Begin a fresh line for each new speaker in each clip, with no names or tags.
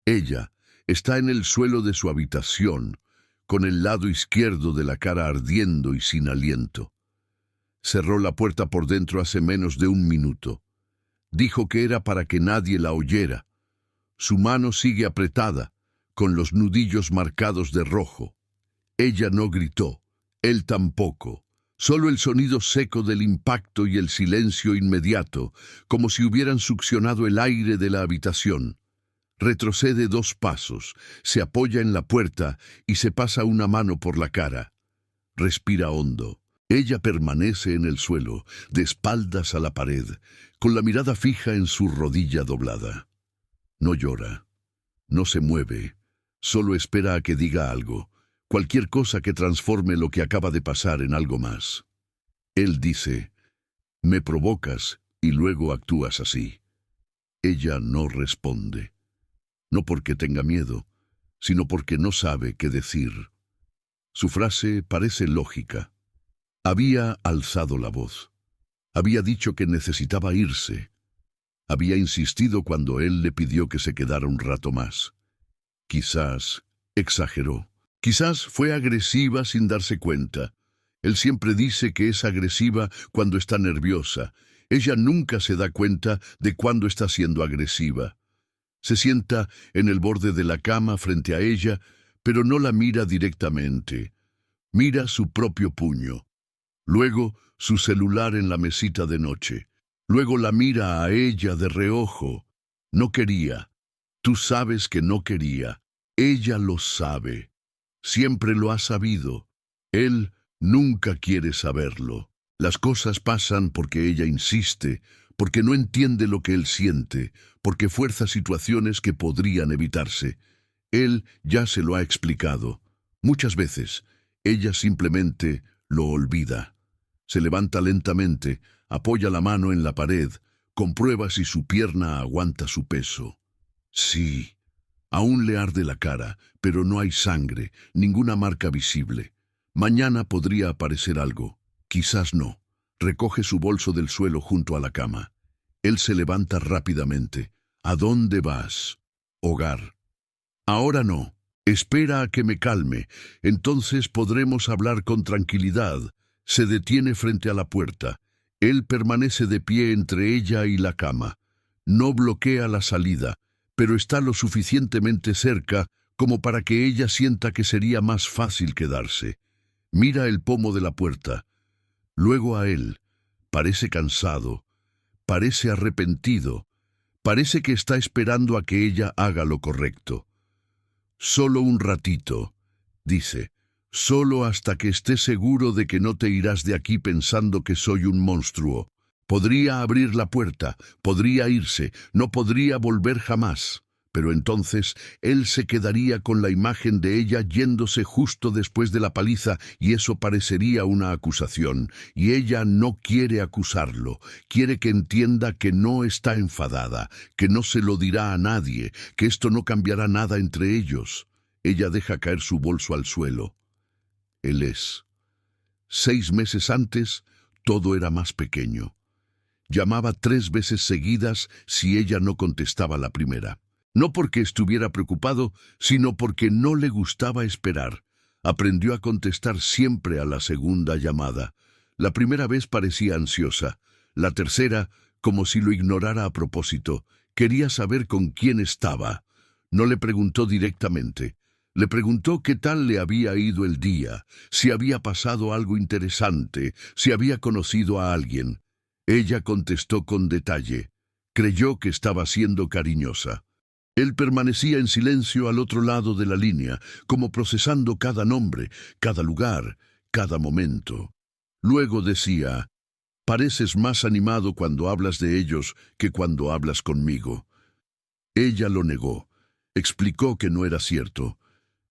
Ella está en el suelo de su habitación, con el lado izquierdo de la cara ardiendo y sin aliento. Cerró la puerta por dentro hace menos de un minuto. Dijo que era para que nadie la oyera. Su mano sigue apretada, con los nudillos marcados de rojo. Ella no gritó, él tampoco. Solo el sonido seco del impacto y el silencio inmediato, como si hubieran succionado el aire de la habitación. Retrocede 2 pasos, se apoya en la puerta y se pasa una mano por la cara. Respira hondo. Ella permanece en el suelo, de espaldas a la pared, con la mirada fija en su rodilla doblada. No llora, no se mueve, solo espera a que diga algo, cualquier cosa que transforme lo que acaba de pasar en algo más. Él dice, «Me provocas y luego actúas así». Ella no responde. No porque tenga miedo, sino porque no sabe qué decir. Su frase parece lógica. Había alzado la voz. Había dicho que necesitaba irse. Había insistido cuando él le pidió que se quedara un rato más. Quizás exageró. Quizás fue agresiva sin darse cuenta. Él siempre dice que es agresiva cuando está nerviosa. Ella nunca se da cuenta de cuándo está siendo agresiva. Se sienta en el borde de la cama frente a ella, pero no la mira directamente. Mira su propio puño. Luego su celular en la mesita de noche. Luego la mira a ella de reojo. No quería. Tú sabes que no quería. Ella lo sabe. Siempre lo ha sabido. Él nunca quiere saberlo. Las cosas pasan porque ella insiste, porque no entiende lo que él siente, porque fuerza situaciones que podrían evitarse. Él ya se lo ha explicado. Muchas veces, ella simplemente lo olvida. Se levanta lentamente, apoya la mano en la pared, comprueba si su pierna aguanta su peso. Sí, aún le arde la cara, pero no hay sangre, ninguna marca visible. Mañana podría aparecer algo, quizás no. Recoge su bolso del suelo junto a la cama. Él se levanta rápidamente. ¿A dónde vas? Hogar. Ahora no. Espera a que me calme, entonces podremos hablar con tranquilidad. Se detiene frente a la puerta. Él permanece de pie entre ella y la cama. No bloquea la salida, pero está lo suficientemente cerca como para que ella sienta que sería más fácil quedarse. Mira el pomo de la puerta. Luego a él. Parece cansado. Parece arrepentido. Parece que está esperando a que ella haga lo correcto. Solo un ratito, dice. Solo hasta que estés seguro de que no te irás de aquí pensando que soy un monstruo. Podría abrir la puerta, podría irse, no podría volver jamás. Pero entonces él se quedaría con la imagen de ella yéndose justo después de la paliza y eso parecería una acusación. Y ella no quiere acusarlo, quiere que entienda que no está enfadada, que no se lo dirá a nadie, que esto no cambiará nada entre ellos. Ella deja caer su bolso al suelo. Él es. 6 meses antes, todo era más pequeño. Llamaba 3 veces seguidas si ella no contestaba la primera. No porque estuviera preocupado, sino porque no le gustaba esperar. Aprendió a contestar siempre a la segunda llamada. La primera vez parecía ansiosa. La tercera, como si lo ignorara a propósito. Quería saber con quién estaba. No le preguntó directamente. Le preguntó qué tal le había ido el día, si había pasado algo interesante, si había conocido a alguien. Ella contestó con detalle. Creyó que estaba siendo cariñosa. Él permanecía en silencio al otro lado de la línea, como procesando cada nombre, cada lugar, cada momento. Luego decía, «Pareces más animado cuando hablas de ellos que cuando hablas conmigo». Ella lo negó. Explicó que no era cierto.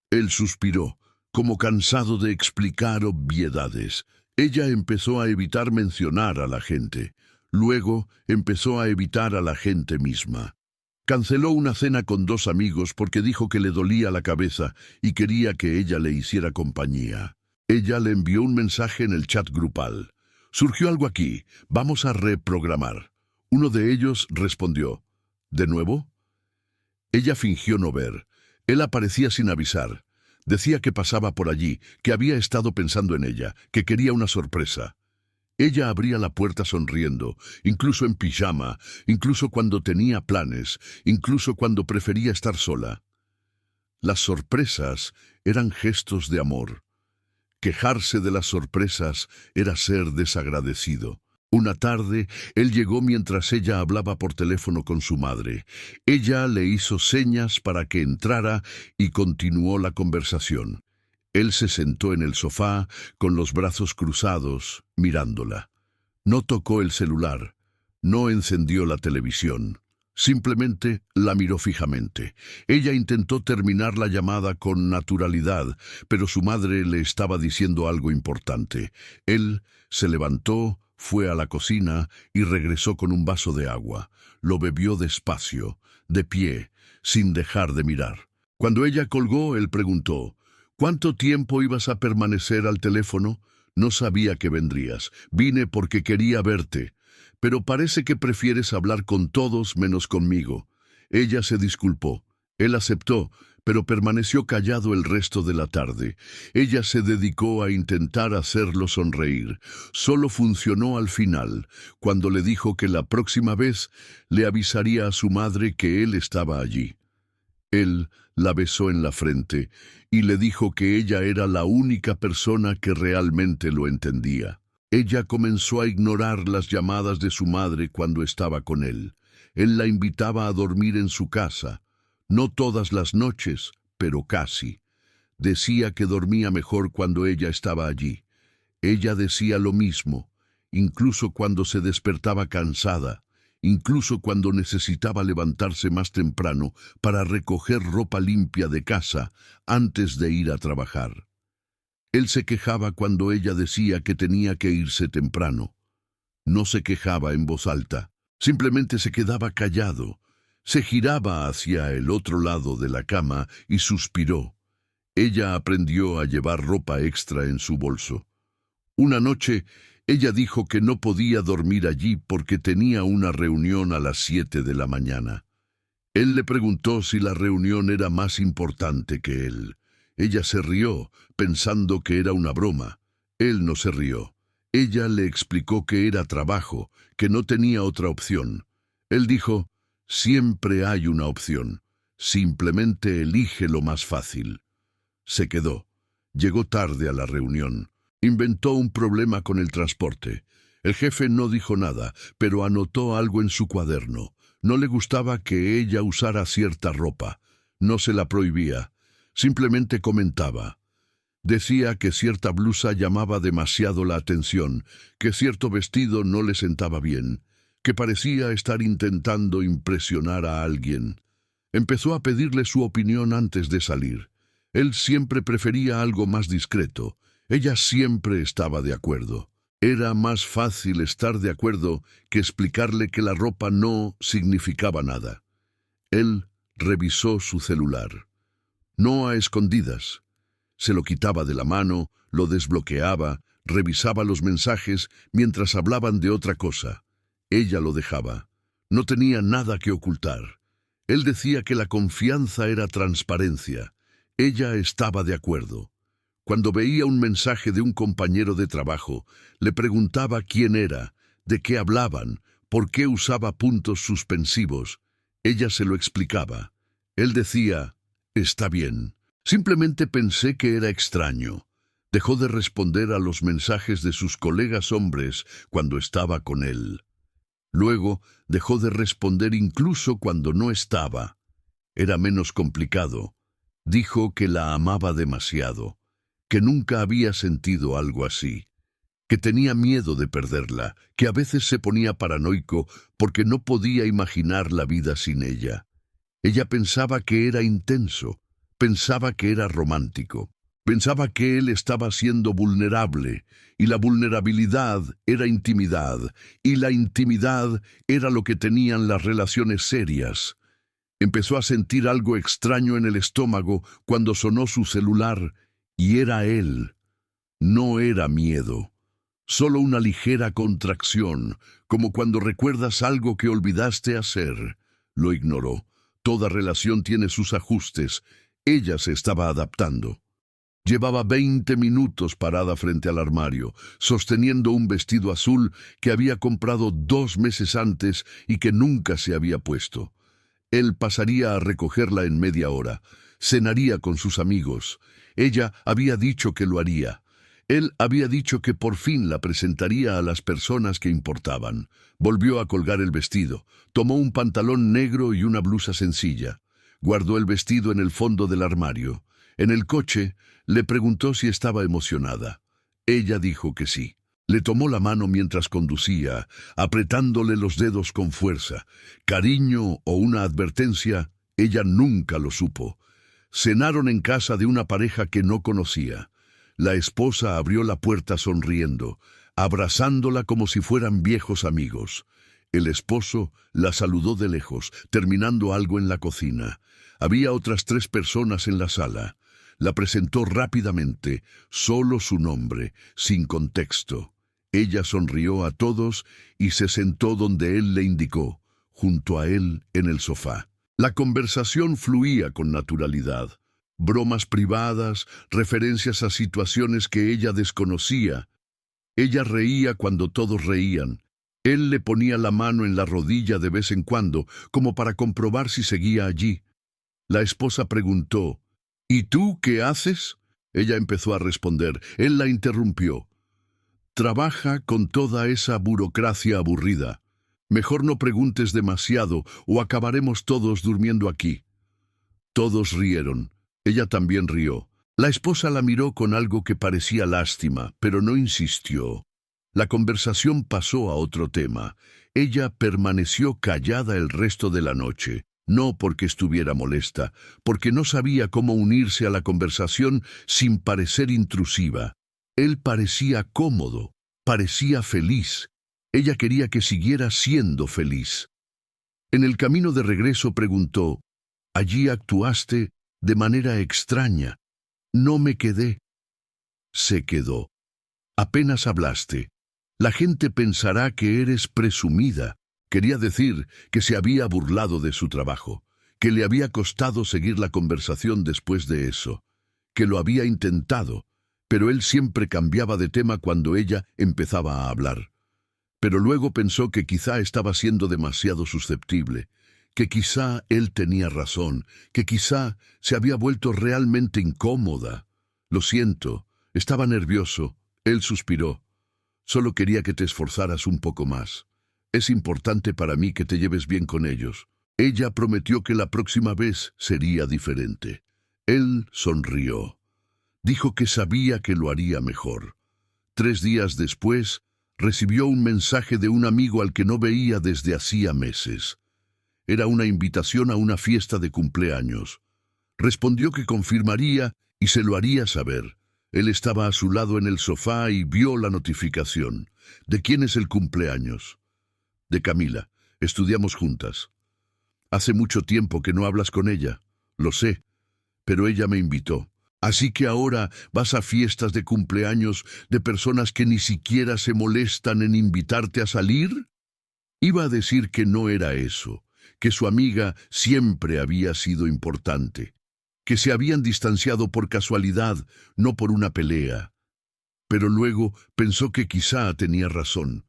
Él suspiró, como cansado de explicar obviedades. Ella empezó a evitar mencionar a la gente. Luego empezó a evitar a la gente misma. Canceló una cena con 2 amigos porque dijo que le dolía la cabeza y quería que ella le hiciera compañía. Ella le envió un mensaje en el chat grupal. «Surgió algo aquí, vamos a reprogramar». Uno de ellos respondió, «¿De nuevo?». Ella fingió no ver. Él aparecía sin avisar. Decía que pasaba por allí, que había estado pensando en ella, que quería una sorpresa. Ella abría la puerta sonriendo, incluso en pijama, incluso cuando tenía planes, incluso cuando prefería estar sola. Las sorpresas eran gestos de amor. Quejarse de las sorpresas era ser desagradecido. Una tarde, él llegó mientras ella hablaba por teléfono con su madre. Ella le hizo señas para que entrara y continuó la conversación. Él se sentó en el sofá, con los brazos cruzados, mirándola. No tocó el celular, no encendió la televisión. Simplemente la miró fijamente. Ella intentó terminar la llamada con naturalidad, pero su madre le estaba diciendo algo importante. Él se levantó, fue a la cocina y regresó con un vaso de agua. Lo bebió despacio, de pie, sin dejar de mirar. Cuando ella colgó, él preguntó: ¿cuánto tiempo ibas a permanecer al teléfono? No sabía que vendrías. Vine porque quería verte. Pero parece que prefieres hablar con todos menos conmigo. Ella se disculpó. Él aceptó, pero permaneció callado el resto de la tarde. Ella se dedicó a intentar hacerlo sonreír. Solo funcionó al final, cuando le dijo que la próxima vez le avisaría a su madre que él estaba allí. Él la besó en la frente y le dijo que ella era la única persona que realmente lo entendía. Ella comenzó a ignorar las llamadas de su madre cuando estaba con él. Él la invitaba a dormir en su casa. No todas las noches, pero casi. Decía que dormía mejor cuando ella estaba allí. Ella decía lo mismo, incluso cuando se despertaba cansada, incluso cuando necesitaba levantarse más temprano para recoger ropa limpia de casa antes de ir a trabajar. Él se quejaba cuando ella decía que tenía que irse temprano. No se quejaba en voz alta, simplemente se quedaba callado. Se giraba hacia el otro lado de la cama y suspiró. Ella aprendió a llevar ropa extra en su bolso. Una noche, ella dijo que no podía dormir allí porque tenía una reunión a las 7 de la mañana. Él le preguntó si la reunión era más importante que él. Ella se rió, pensando que era una broma. Él no se rió. Ella le explicó que era trabajo, que no tenía otra opción. Él dijo: siempre hay una opción. Simplemente elige lo más fácil. Se quedó. Llegó tarde a la reunión. Inventó un problema con el transporte. El jefe no dijo nada, pero anotó algo en su cuaderno. No le gustaba que ella usara cierta ropa. No se la prohibía. Simplemente comentaba. Decía que cierta blusa llamaba demasiado la atención, que cierto vestido no le sentaba bien, que parecía estar intentando impresionar a alguien. Empezó a pedirle su opinión antes de salir. Él siempre prefería algo más discreto. Ella siempre estaba de acuerdo. Era más fácil estar de acuerdo que explicarle que la ropa no significaba nada. Él revisó su celular. No a escondidas. Se lo quitaba de la mano, lo desbloqueaba, revisaba los mensajes mientras hablaban de otra cosa. Ella lo dejaba. No tenía nada que ocultar. Él decía que la confianza era transparencia. Ella estaba de acuerdo. Cuando veía un mensaje de un compañero de trabajo, le preguntaba quién era, de qué hablaban, por qué usaba puntos suspensivos. Ella se lo explicaba. Él decía: está bien. Simplemente pensé que era extraño. Dejó de responder a los mensajes de sus colegas hombres cuando estaba con él. Luego dejó de responder incluso cuando no estaba. Era menos complicado. Dijo que la amaba demasiado, que nunca había sentido algo así, que tenía miedo de perderla, que a veces se ponía paranoico porque no podía imaginar la vida sin ella. Ella pensaba que era intenso, pensaba que era romántico, pensaba que él estaba siendo vulnerable, y la vulnerabilidad era intimidad, y la intimidad era lo que tenían las relaciones serias. Empezó a sentir algo extraño en el estómago cuando sonó su celular, y era él. No era miedo, solo una ligera contracción, como cuando recuerdas algo que olvidaste hacer. Lo ignoró. Toda relación tiene sus ajustes. Ella se estaba adaptando. Llevaba 20 minutos parada frente al armario, sosteniendo un vestido azul que había comprado 2 meses antes y que nunca se había puesto. Él pasaría a recogerla en media hora. Cenaría con sus amigos. Ella había dicho que lo haría. Él había dicho que por fin la presentaría a las personas que importaban. Volvió a colgar el vestido. Tomó un pantalón negro y una blusa sencilla. Guardó el vestido en el fondo del armario. En el coche, le preguntó si estaba emocionada. Ella dijo que sí. Le tomó la mano mientras conducía, apretándole los dedos con fuerza. Cariño o una advertencia, ella nunca lo supo. Cenaron en casa de una pareja que no conocía. La esposa abrió la puerta sonriendo, abrazándola como si fueran viejos amigos. El esposo la saludó de lejos, terminando algo en la cocina. Había otras 3 personas en la sala. La presentó rápidamente, solo su nombre, sin contexto. Ella sonrió a todos y se sentó donde él le indicó, junto a él en el sofá. La conversación fluía con naturalidad. Bromas privadas, referencias a situaciones que ella desconocía. Ella reía cuando todos reían. Él le ponía la mano en la rodilla de vez en cuando, como para comprobar si seguía allí. La esposa preguntó, ¿y tú qué haces? Ella empezó a responder. Él la interrumpió. Trabaja con toda esa burocracia aburrida. Mejor no preguntes demasiado o acabaremos todos durmiendo aquí. Todos rieron. Ella también rió. La esposa la miró con algo que parecía lástima, pero no insistió. La conversación pasó a otro tema. Ella permaneció callada el resto de la noche. No porque estuviera molesta, porque no sabía cómo unirse a la conversación sin parecer intrusiva. Él parecía cómodo, parecía feliz. Ella quería que siguiera siendo feliz. En el camino de regreso preguntó, «Allí actuaste de manera extraña. No me quedé». Se quedó. «Apenas hablaste. La gente pensará que eres presumida». Quería decir que se había burlado de su trabajo, que le había costado seguir la conversación después de eso, que lo había intentado, pero él siempre cambiaba de tema cuando ella empezaba a hablar. Pero luego pensó que quizá estaba siendo demasiado susceptible, que quizá él tenía razón, que quizá se había vuelto realmente incómoda. «Lo siento, estaba nervioso». Él suspiró. «Solo quería que te esforzaras un poco más. Es importante para mí que te lleves bien con ellos». Ella prometió que la próxima vez sería diferente. Él sonrió. Dijo que sabía que lo haría mejor. 3 días después, recibió un mensaje de un amigo al que no veía desde hacía meses. Era una invitación a una fiesta de cumpleaños. Respondió que confirmaría y se lo haría saber. Él estaba a su lado en el sofá y vio la notificación. «¿De quién es el cumpleaños?» «De Camila. Estudiamos juntas». «Hace mucho tiempo que no hablas con ella». «Lo sé, pero ella me invitó». «Así que ahora vas a fiestas de cumpleaños de personas que ni siquiera se molestan en invitarte a salir». Iba a decir que no era eso, que su amiga siempre había sido importante, que se habían distanciado por casualidad, no por una pelea. Pero luego pensó que quizá tenía razón.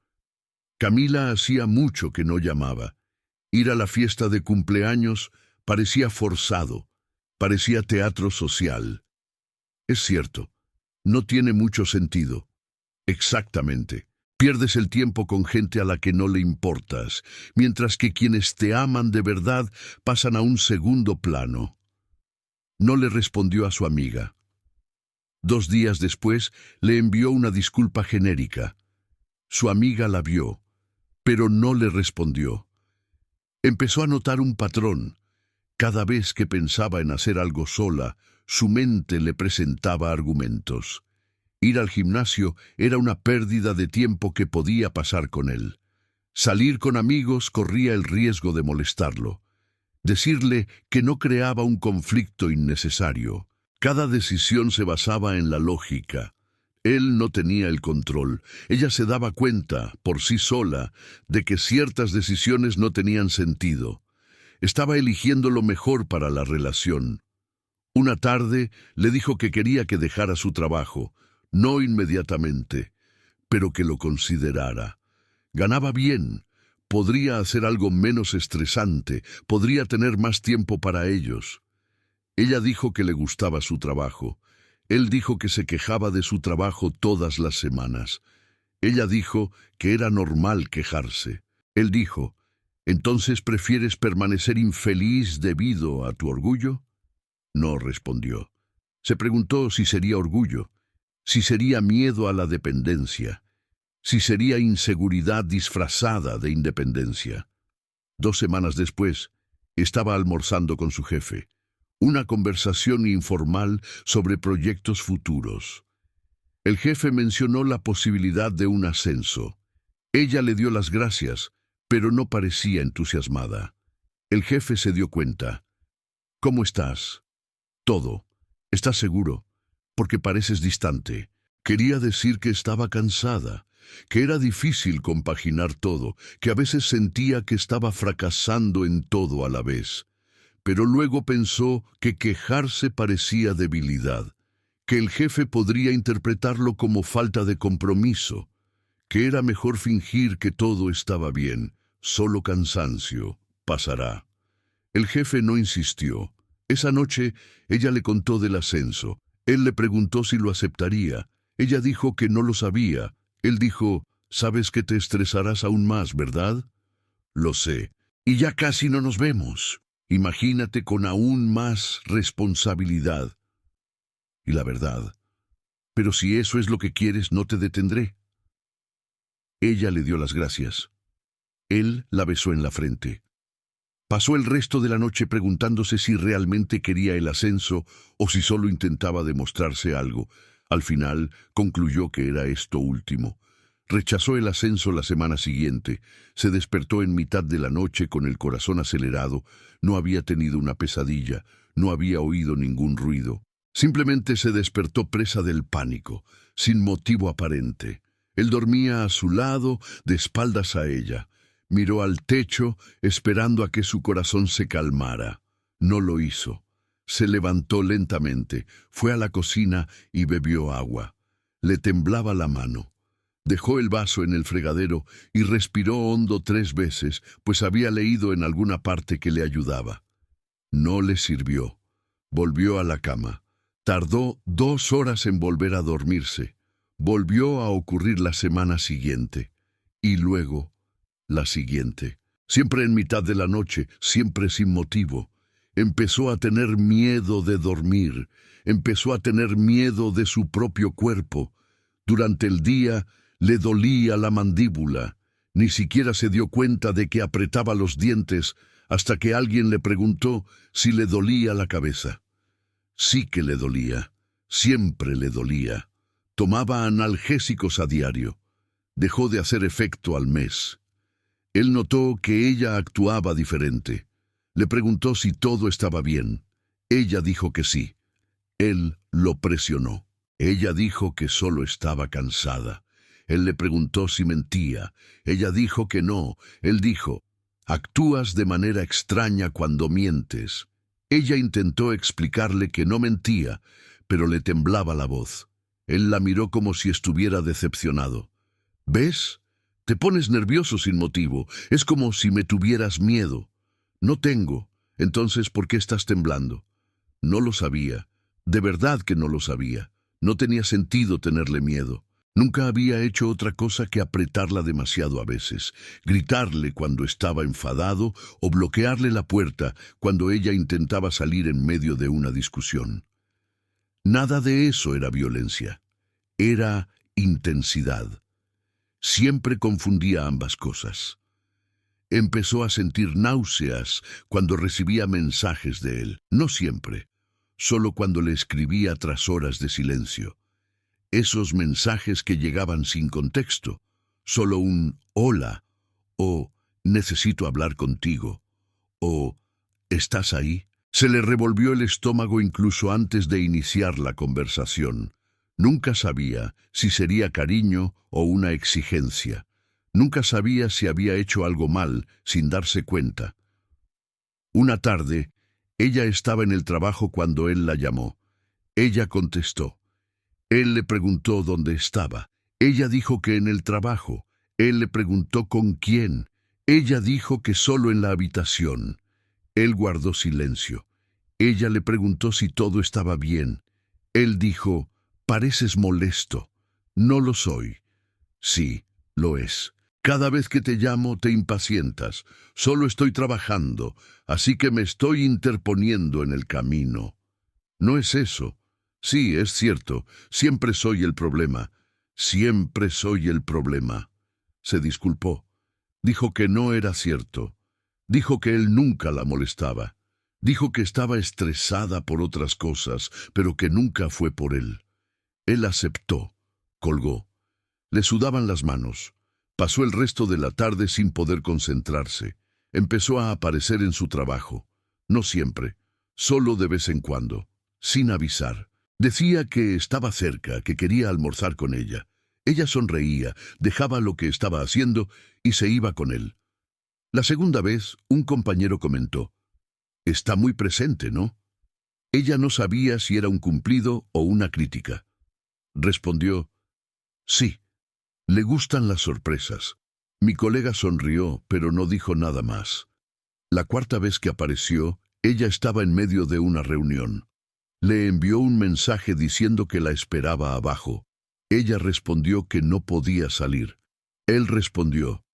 Camila hacía mucho que no llamaba. Ir a la fiesta de cumpleaños parecía forzado, parecía teatro social. Es cierto, no tiene mucho sentido. Exactamente. Pierdes el tiempo con gente a la que no le importas, mientras que quienes te aman de verdad pasan a un segundo plano. No le respondió a su amiga. 2 días después le envió una disculpa genérica. Su amiga la vio, pero no le respondió. Empezó a notar un patrón. Cada vez que pensaba en hacer algo sola, su mente le presentaba argumentos. Ir al gimnasio era una pérdida de tiempo que podía pasar con él. Salir con amigos corría el riesgo de molestarlo. Decirle que no creaba un conflicto innecesario. Cada decisión se basaba en la lógica. Él no tenía el control. Ella se daba cuenta, por sí sola, de que ciertas decisiones no tenían sentido. Estaba eligiendo lo mejor para la relación. Una tarde le dijo que quería que dejara su trabajo, no inmediatamente, pero que lo considerara. Ganaba bien, podría hacer algo menos estresante, podría tener más tiempo para ellos. Ella dijo que le gustaba su trabajo. Él dijo que se quejaba de su trabajo todas las semanas. Ella dijo que era normal quejarse. Él dijo, ¿entonces prefieres permanecer infeliz debido a tu orgullo? No respondió. Se preguntó si sería orgullo, si sería miedo a la dependencia, si sería inseguridad disfrazada de independencia. 2 semanas después, estaba almorzando con su jefe. Una conversación informal sobre proyectos futuros. El jefe mencionó la posibilidad de un ascenso. Ella le dio las gracias, pero no parecía entusiasmada. El jefe se dio cuenta. ¿Cómo estás? Todo. ¿Estás seguro? Porque pareces distante. Quería decir que estaba cansada, que era difícil compaginar todo, que a veces sentía que estaba fracasando en todo a la vez. Pero luego pensó que quejarse parecía debilidad, que el jefe podría interpretarlo como falta de compromiso, que era mejor fingir que todo estaba bien, solo cansancio, pasará. El jefe no insistió. Esa noche ella le contó del ascenso. Él le preguntó si lo aceptaría. Ella dijo que no lo sabía. Él dijo, «Sabes que te estresarás aún más, ¿verdad?» «Lo sé. Y ya casi no nos vemos. Imagínate con aún más responsabilidad». Y la verdad, «Pero si eso es lo que quieres, no te detendré». Ella le dio las gracias. Él la besó en la frente. Pasó el resto de la noche preguntándose si realmente quería el ascenso o si solo intentaba demostrarse algo. Al final, concluyó que era esto último. Rechazó el ascenso la semana siguiente. Se despertó en mitad de la noche con el corazón acelerado. No había tenido una pesadilla, no había oído ningún ruido. Simplemente se despertó presa del pánico, sin motivo aparente. Él dormía a su lado, de espaldas a ella. Miró al techo, esperando a que su corazón se calmara. No lo hizo. Se levantó lentamente, fue a la cocina y bebió agua. Le temblaba la mano. Dejó el vaso en el fregadero y respiró hondo 3 veces, pues había leído en alguna parte que le ayudaba. No le sirvió. Volvió a la cama. Tardó 2 horas en volver a dormirse. Volvió a ocurrir la semana siguiente. Y luego, la siguiente. Siempre en mitad de la noche, siempre sin motivo. Empezó a tener miedo de dormir. Empezó a tener miedo de su propio cuerpo. Durante el día, le dolía la mandíbula. Ni siquiera se dio cuenta de que apretaba los dientes hasta que alguien le preguntó si le dolía la cabeza. Sí que le dolía. Siempre le dolía. Tomaba analgésicos a diario. Dejó de hacer efecto al mes. Él notó que ella actuaba diferente. Le preguntó si todo estaba bien. Ella dijo que sí. Él lo presionó. Ella dijo que solo estaba cansada. Él le preguntó si mentía. Ella dijo que no. Él dijo, «Actúas de manera extraña cuando mientes». Ella intentó explicarle que no mentía, pero le temblaba la voz. Él la miró como si estuviera decepcionado. «¿Ves? Te pones nervioso sin motivo. Es como si me tuvieras miedo». «No tengo. Entonces, ¿por qué estás temblando?» No lo sabía. De verdad que no lo sabía. No tenía sentido tenerle miedo. Nunca había hecho otra cosa que apretarla demasiado a veces, gritarle cuando estaba enfadado o bloquearle la puerta cuando ella intentaba salir en medio de una discusión. Nada de eso era violencia. Era intensidad. Siempre confundía ambas cosas. Empezó a sentir náuseas cuando recibía mensajes de él. No siempre, solo cuando le escribía tras horas de silencio. Esos mensajes que llegaban sin contexto, solo un «hola» o «necesito hablar contigo» o «¿estás ahí?». Se le revolvió el estómago incluso antes de iniciar la conversación. Nunca sabía si sería cariño o una exigencia. Nunca sabía si había hecho algo mal sin darse cuenta. Una tarde, ella estaba en el trabajo cuando él la llamó. Ella contestó. Él le preguntó dónde estaba. Ella dijo que en el trabajo. Él le preguntó con quién. Ella dijo que solo en la habitación. Él guardó silencio. Ella le preguntó si todo estaba bien. Él dijo, pareces molesto. No lo soy. Sí, lo es. Cada vez que te llamo te impacientas. Solo estoy trabajando, así que me estoy interponiendo en el camino. No es eso. Sí, es cierto. Siempre soy el problema. Siempre soy el problema. Se disculpó. Dijo que no era cierto. Dijo que él nunca la molestaba. Dijo que estaba estresada por otras cosas, pero que nunca fue por él. Él aceptó. Colgó. Le sudaban las manos. Pasó el resto de la tarde sin poder concentrarse. Empezó a aparecer en su trabajo. No siempre, solo de vez en cuando, sin avisar. Decía que estaba cerca, que quería almorzar con ella. Ella sonreía, dejaba lo que estaba haciendo y se iba con él. La segunda vez, un compañero comentó, «Está muy presente, ¿no?» Ella no sabía si era un cumplido o una crítica. Respondió, «Sí, le gustan las sorpresas». Mi colega sonrió, pero no dijo nada más. La cuarta vez que apareció, ella estaba en medio de una reunión. Le envió un mensaje diciendo que la esperaba abajo. Ella respondió que no podía salir. Él respondió,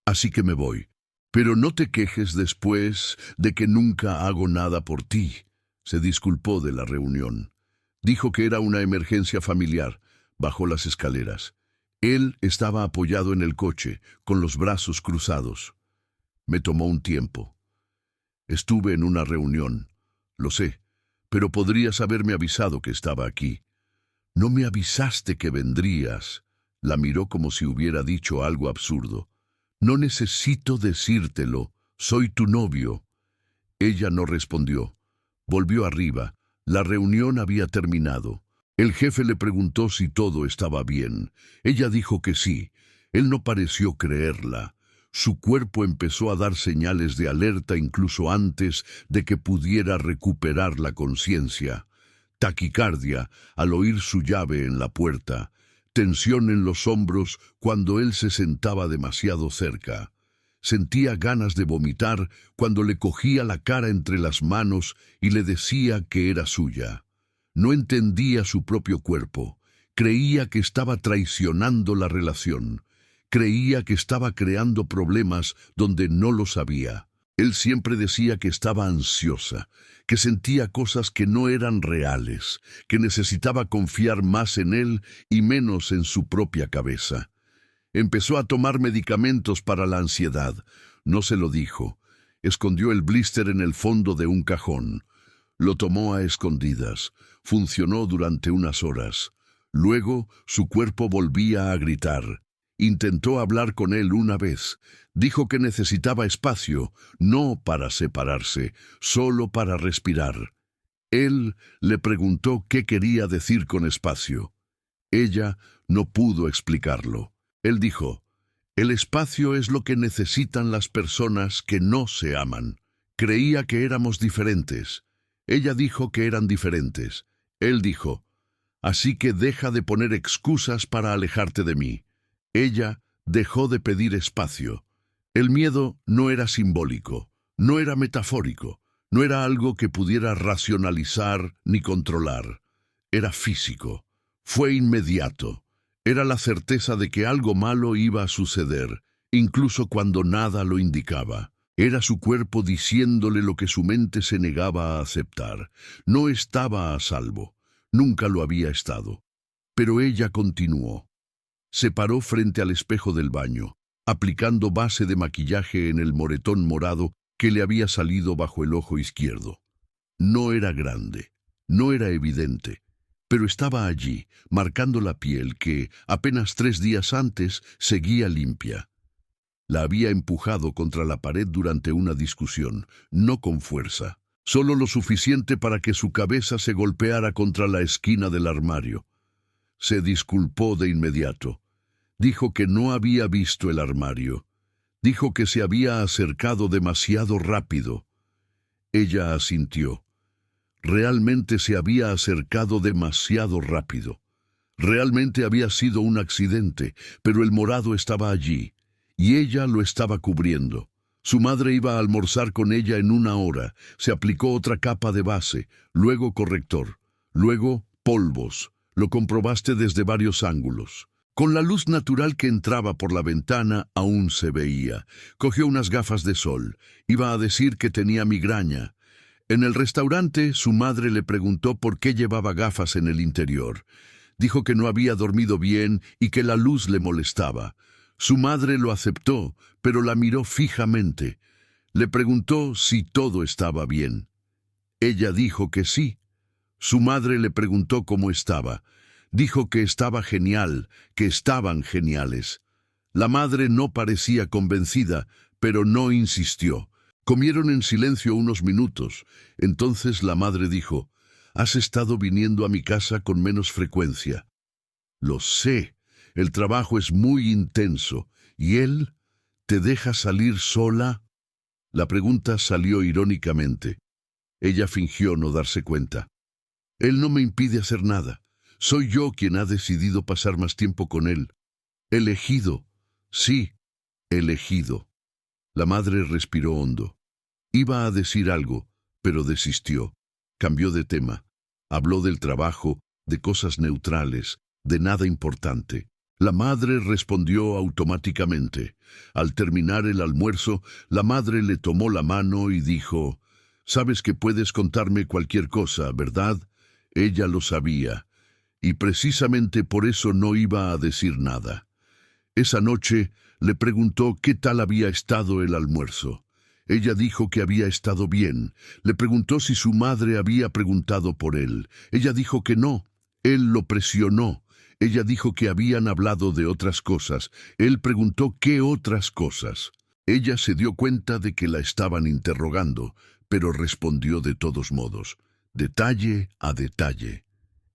«Así que me voy. Pero no te quejes después de que nunca hago nada por ti». Se disculpó de la reunión. Dijo que era una emergencia familiar. Bajó las escaleras. Él estaba apoyado en el coche, con los brazos cruzados. Me tomó un tiempo. Estuve en una reunión. Lo sé, pero podrías haberme avisado que estaba aquí. No me avisaste que vendrías. La miró como si hubiera dicho algo absurdo. No necesito decírtelo. Soy tu novio. Ella no respondió. Volvió arriba. La reunión había terminado. El jefe le preguntó si todo estaba bien. Ella dijo que sí. Él no pareció creerla. Su cuerpo empezó a dar señales de alerta incluso antes de que pudiera recuperar la conciencia. Taquicardia al oír su llave en la puerta. Tensión en los hombros cuando él se sentaba demasiado cerca. Sentía ganas de vomitar cuando le cogía la cara entre las manos y le decía que era suya. No entendía su propio cuerpo. Creía que estaba traicionando la relación. Creía que estaba creando problemas donde no lo sabía. Él siempre decía que estaba ansiosa, que sentía cosas que no eran reales, que necesitaba confiar más en él y menos en su propia cabeza. Empezó a tomar medicamentos para la ansiedad. No se lo dijo. Escondió el blister en el fondo de un cajón. Lo tomó a escondidas. Funcionó durante unas horas. Luego, su cuerpo volvía a gritar. Intentó hablar con él una vez. Dijo que necesitaba espacio, no para separarse, solo para respirar. Él le preguntó qué quería decir con espacio. Ella no pudo explicarlo. Él dijo, «El espacio es lo que necesitan las personas que no se aman». Creía que éramos diferentes. Ella dijo que eran diferentes. Él dijo, «Así que deja de poner excusas para alejarte de mí». Ella dejó de pedir espacio. El miedo no era simbólico, no era metafórico, no era algo que pudiera racionalizar ni controlar. Era físico. Fue inmediato. Era la certeza de que algo malo iba a suceder, incluso cuando nada lo indicaba. Era su cuerpo diciéndole lo que su mente se negaba a aceptar. No estaba a salvo. Nunca lo había estado. Pero ella continuó. Se paró frente al espejo del baño, aplicando base de maquillaje en el moretón morado que le había salido bajo el ojo izquierdo. No era grande, no era evidente, pero estaba allí, marcando la piel que, apenas 3 días antes, seguía limpia. La había empujado contra la pared durante una discusión, no con fuerza, solo lo suficiente para que su cabeza se golpeara contra la esquina del armario. Se disculpó de inmediato. Dijo que no había visto el armario. Dijo que se había acercado demasiado rápido. Ella asintió. Realmente se había acercado demasiado rápido. Realmente había sido un accidente, pero el morado estaba allí, y ella lo estaba cubriendo. Su madre iba a almorzar con ella en 1 hora. Se aplicó otra capa de base, luego corrector, luego polvos. Lo comprobaste desde varios ángulos. Con la luz natural que entraba por la ventana aún se veía. Cogió unas gafas de sol. Iba a decir que tenía migraña. En el restaurante, su madre le preguntó por qué llevaba gafas en el interior. Dijo que no había dormido bien y que la luz le molestaba. Su madre lo aceptó, pero la miró fijamente. Le preguntó si todo estaba bien. Ella dijo que sí. Su madre le preguntó cómo estaba. Dijo que estaba genial, que estaban geniales. La madre no parecía convencida, pero no insistió. Comieron en silencio unos minutos. Entonces la madre dijo: «Has estado viniendo a mi casa con menos frecuencia». «Lo sé. El trabajo es muy intenso. ¿Y él? ¿Te deja salir sola?» La pregunta salió irónicamente. Ella fingió no darse cuenta. «Él no me impide hacer nada. Soy yo quien ha decidido pasar más tiempo con él. Elegido. Sí, elegido». La madre respiró hondo. Iba a decir algo, pero desistió. Cambió de tema. Habló del trabajo, de cosas neutrales, de nada importante. La madre respondió automáticamente. Al terminar el almuerzo, la madre le tomó la mano y dijo: «Sabes que puedes contarme cualquier cosa, ¿verdad?». Ella lo sabía, y precisamente por eso no iba a decir nada. Esa noche le preguntó qué tal había estado el almuerzo. Ella dijo que había estado bien. Le preguntó si su madre había preguntado por él. Ella dijo que no. Él lo presionó. Ella dijo que habían hablado de otras cosas. Él preguntó qué otras cosas. Ella se dio cuenta de que la estaban interrogando, pero respondió de todos modos, detalle a detalle.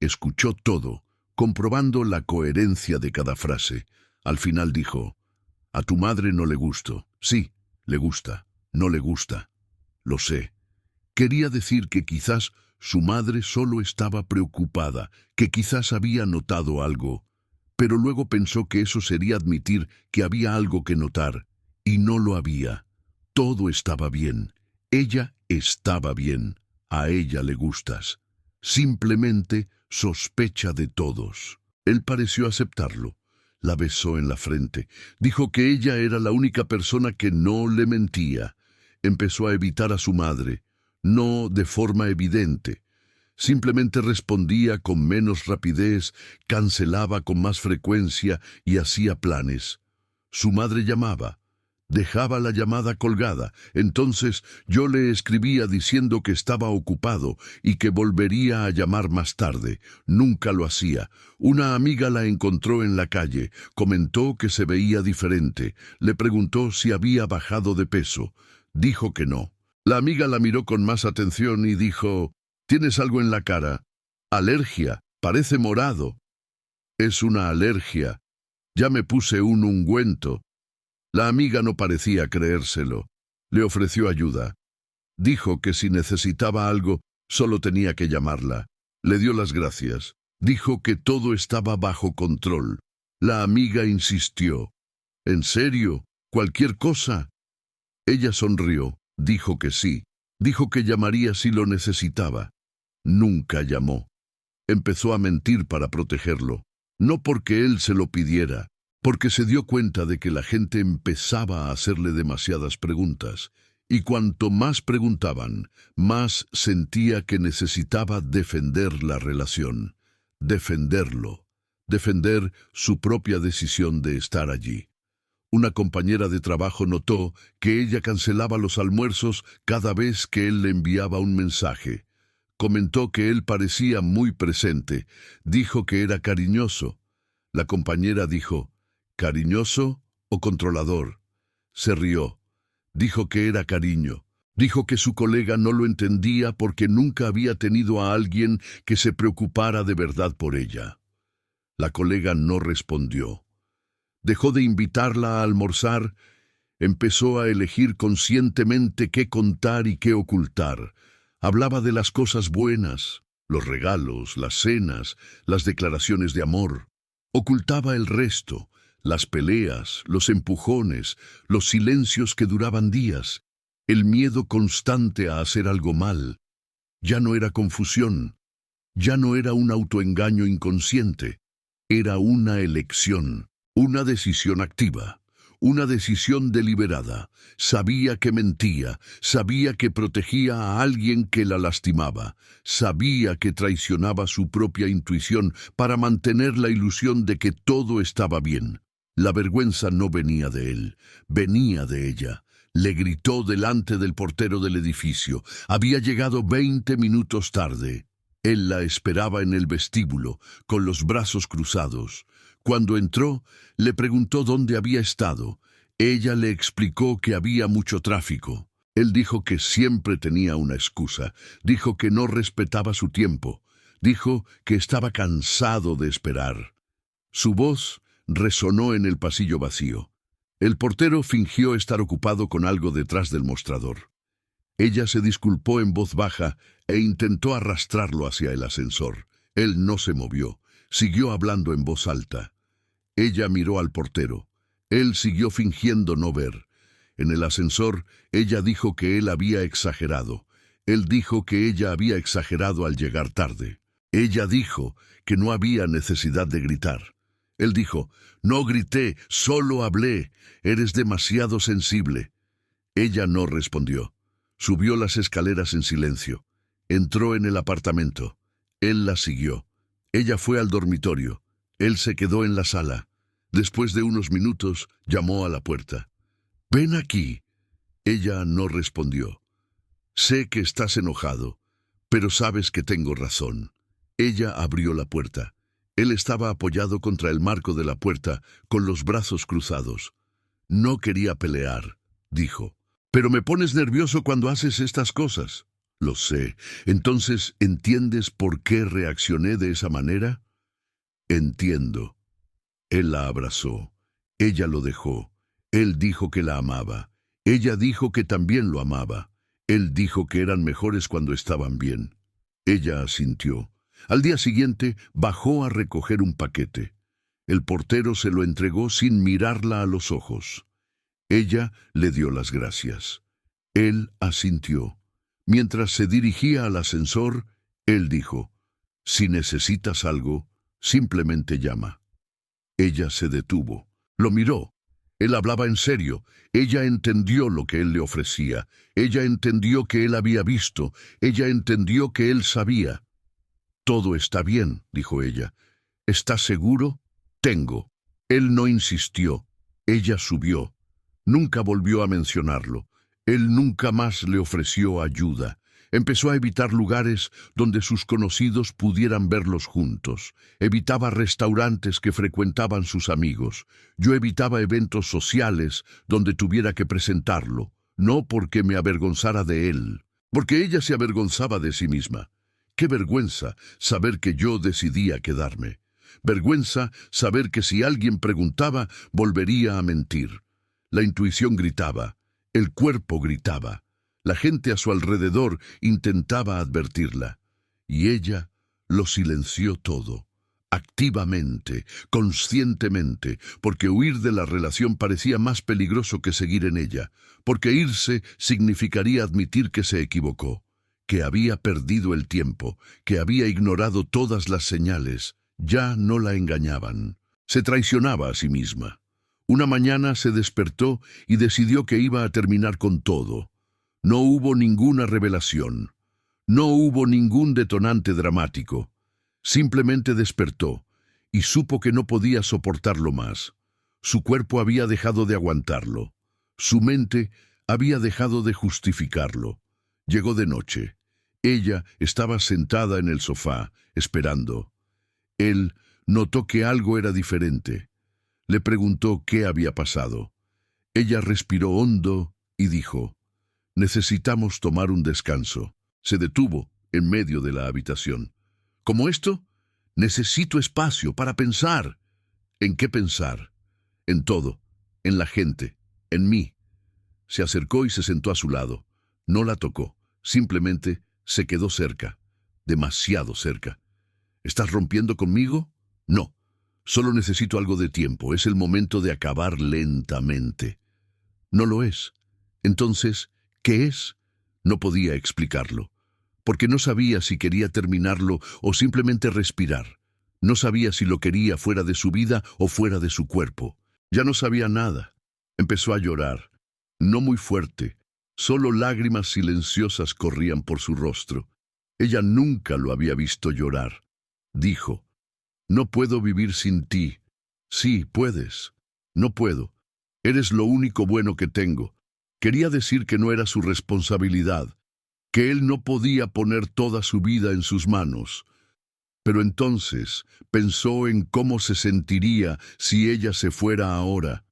Escuchó todo, comprobando la coherencia de cada frase. Al final dijo: «A tu madre no le gusto». «Sí, le gusta. No le gusta». «Lo sé». Quería decir que quizás su madre solo estaba preocupada, que quizás había notado algo, pero luego pensó que eso sería admitir que había algo que notar, y no lo había. Todo estaba bien. Ella estaba bien. A ella le gustas. Simplemente sospecha de todos. Él pareció aceptarlo. La besó en la frente. Dijo que ella era la única persona que no le mentía. Empezó a evitar a su madre. No de forma evidente. Simplemente respondía con menos rapidez, cancelaba con más frecuencia y hacía planes. Su madre llamaba. Dejaba la llamada colgada. Entonces yo le escribía diciendo que estaba ocupado y que volvería a llamar más tarde. Nunca lo hacía. Una amiga la encontró en la calle. Comentó que se veía diferente. Le preguntó si había bajado de peso. Dijo que no. La amiga la miró con más atención y dijo: «¿Tienes algo en la cara?» «Alergia. Parece morado». «Es una alergia. Ya me puse un ungüento». La amiga no parecía creérselo. Le ofreció ayuda. Dijo que si necesitaba algo, solo tenía que llamarla. Le dio las gracias. Dijo que todo estaba bajo control. La amiga insistió: «¿En serio? ¿Cualquier cosa?» Ella sonrió. Dijo que sí. Dijo que llamaría si lo necesitaba. Nunca llamó. Empezó a mentir para protegerlo. No porque él se lo pidiera, porque se dio cuenta de que la gente empezaba a hacerle demasiadas preguntas, y cuanto más preguntaban, más sentía que necesitaba defender la relación, defenderlo, defender su propia decisión de estar allí. Una compañera de trabajo notó que ella cancelaba los almuerzos cada vez que él le enviaba un mensaje. Comentó que él parecía muy presente, dijo que era cariñoso. La compañera dijo: «¿Cariñoso o controlador?». Se rió. Dijo que era cariño. Dijo que su colega no lo entendía porque nunca había tenido a alguien que se preocupara de verdad por ella. La colega no respondió. Dejó de invitarla a almorzar Empezó a elegir conscientemente qué contar y qué ocultar. Hablaba de las cosas buenas, los regalos, las cenas, las declaraciones de amor. Ocultaba el resto, las peleas, los empujones, los silencios que duraban días, el miedo constante a hacer algo mal. Ya no era confusión, ya no era un autoengaño inconsciente, era una elección, una decisión activa. Una decisión deliberada. Sabía que mentía, sabía que protegía a alguien que la lastimaba, sabía que traicionaba su propia intuición para mantener la ilusión de que todo estaba bien. La vergüenza no venía de él, venía de ella. Le gritó delante del portero del edificio. Había llegado 20 minutos tarde. Él la esperaba en el vestíbulo, con los brazos cruzados. Cuando entró, le preguntó dónde había estado. Ella le explicó que había mucho tráfico. Él dijo que siempre tenía una excusa. Dijo que no respetaba su tiempo. Dijo que estaba cansado de esperar. Su voz resonó en el pasillo vacío. El portero fingió estar ocupado con algo detrás del mostrador. Ella se disculpó en voz baja e intentó arrastrarlo hacia el ascensor. Él no se movió. Siguió hablando en voz alta. Ella miró al portero. Él siguió fingiendo no ver. En el ascensor, ella dijo que él había exagerado. Él dijo que ella había exagerado al llegar tarde. Ella dijo que no había necesidad de gritar. Él dijo, no grité, solo hablé. Eres demasiado sensible. Ella no respondió. Subió las escaleras en silencio. Entró en el apartamento. Él la siguió. Ella fue al dormitorio. Él se quedó en la sala. Después de unos minutos, llamó a la puerta. «Ven aquí». Ella no respondió. «Sé que estás enojado, pero sabes que tengo razón». Ella abrió la puerta. Él estaba apoyado contra el marco de la puerta, con los brazos cruzados. «No quería pelear», dijo. «Pero me pones nervioso cuando haces estas cosas». «Lo sé. Entonces, ¿entiendes por qué reaccioné de esa manera?» «Entiendo». Él la abrazó. Ella lo dejó. Él dijo que la amaba. Ella dijo que también lo amaba. Él dijo que eran mejores cuando estaban bien. Ella asintió. Al día siguiente bajó a recoger un paquete. El portero se lo entregó sin mirarla a los ojos. Ella le dio las gracias. Él asintió. Mientras se dirigía al ascensor, él dijo, «Si necesitas algo, simplemente llama». Ella se detuvo. Lo miró. Él hablaba en serio. Ella entendió lo que él le ofrecía. Ella entendió que él había visto. Ella entendió que él sabía. «Todo está bien», dijo ella. «¿Estás seguro?» «Tengo». Él no insistió. Ella subió. Nunca volvió a mencionarlo. Él nunca más le ofreció ayuda. Empezó a evitar lugares donde sus conocidos pudieran verlos juntos. Evitaba restaurantes que frecuentaban sus amigos. Yo evitaba eventos sociales donde tuviera que presentarlo, no porque me avergonzara de él, porque ella se avergonzaba de sí misma. Qué vergüenza saber que yo decidía quedarme. Vergüenza saber que si alguien preguntaba, volvería a mentir. La intuición gritaba, el cuerpo gritaba. La gente a su alrededor intentaba advertirla, y ella lo silenció todo, activamente, conscientemente, porque huir de la relación parecía más peligroso que seguir en ella, porque irse significaría admitir que se equivocó, que había perdido el tiempo, que había ignorado todas las señales. Ya no la engañaban. Se traicionaba a sí misma. Una mañana se despertó y decidió que iba a terminar con todo. No hubo ninguna revelación. No hubo ningún detonante dramático. Simplemente despertó y supo que no podía soportarlo más. Su cuerpo había dejado de aguantarlo. Su mente había dejado de justificarlo. Llegó de noche. Ella estaba sentada en el sofá, esperando. Él notó que algo era diferente. Le preguntó qué había pasado. Ella respiró hondo y dijo, «Necesitamos tomar un descanso». Se detuvo en medio de la habitación. «¿Cómo esto? Necesito espacio para pensar». «¿En qué pensar?» «En todo, en la gente, en mí». Se acercó y se sentó a su lado. No la tocó, simplemente se quedó cerca, demasiado cerca. ¿Estás rompiendo conmigo? No, solo necesito algo de tiempo. Es el momento de acabar lentamente. No lo es. Entonces, ¿qué es? No podía explicarlo, porque no sabía si quería terminarlo o simplemente respirar. No sabía si lo quería fuera de su vida o fuera de su cuerpo. Ya no sabía nada. Empezó a llorar, no muy fuerte. Solo lágrimas silenciosas corrían por su rostro. Ella nunca lo había visto llorar. Dijo, «No puedo vivir sin ti». «Sí, puedes». «No puedo. Eres lo único bueno que tengo». Quería decir que no era su responsabilidad, que él no podía poner toda su vida en sus manos. Pero entonces pensó en cómo se sentiría si ella se fuera ahora.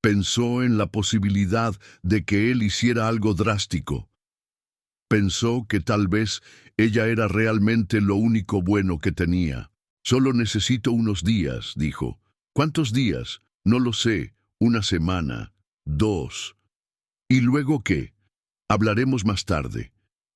Pensó en la posibilidad de que él hiciera algo drástico. Pensó que tal vez ella era realmente lo único bueno que tenía. «Solo necesito unos días», dijo. «¿Cuántos días? No lo sé. Una semana. 2. ¿Y luego qué? Hablaremos más tarde».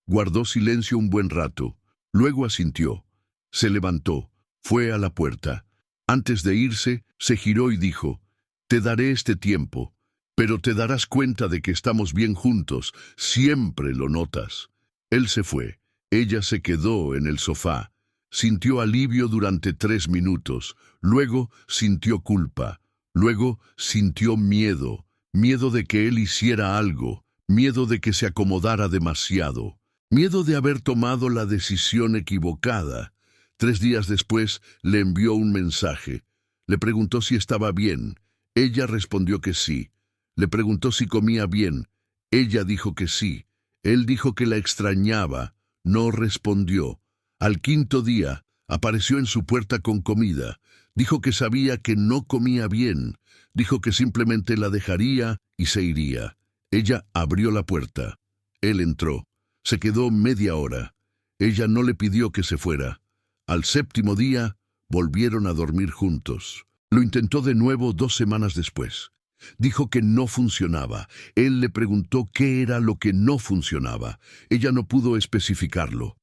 Guardó silencio un buen rato. Luego asintió. Se levantó. Fue a la puerta. Antes de irse, se giró y dijo, «Te daré este tiempo, pero te darás cuenta de que estamos bien juntos. Siempre lo notas». Él se fue. Ella se quedó en el sofá. Sintió alivio durante 3 minutos. Luego sintió culpa. Luego sintió miedo. Miedo de que él hiciera algo. Miedo de que se acomodara demasiado. Miedo de haber tomado la decisión equivocada. 3 días después le envió un mensaje. Le preguntó si estaba bien. Ella respondió que sí. Le preguntó si comía bien. Ella dijo que sí. Él dijo que la extrañaba. No respondió. Al 5.º día, apareció en su puerta con comida. Dijo que sabía que no comía bien. Dijo que simplemente la dejaría y se iría. Ella abrió la puerta. Él entró. Se quedó media hora. Ella no le pidió que se fuera. Al 7.º día, volvieron a dormir juntos. Lo intentó de nuevo 2 semanas después. Dijo que no funcionaba. Él le preguntó qué era lo que no funcionaba. Ella no pudo especificarlo.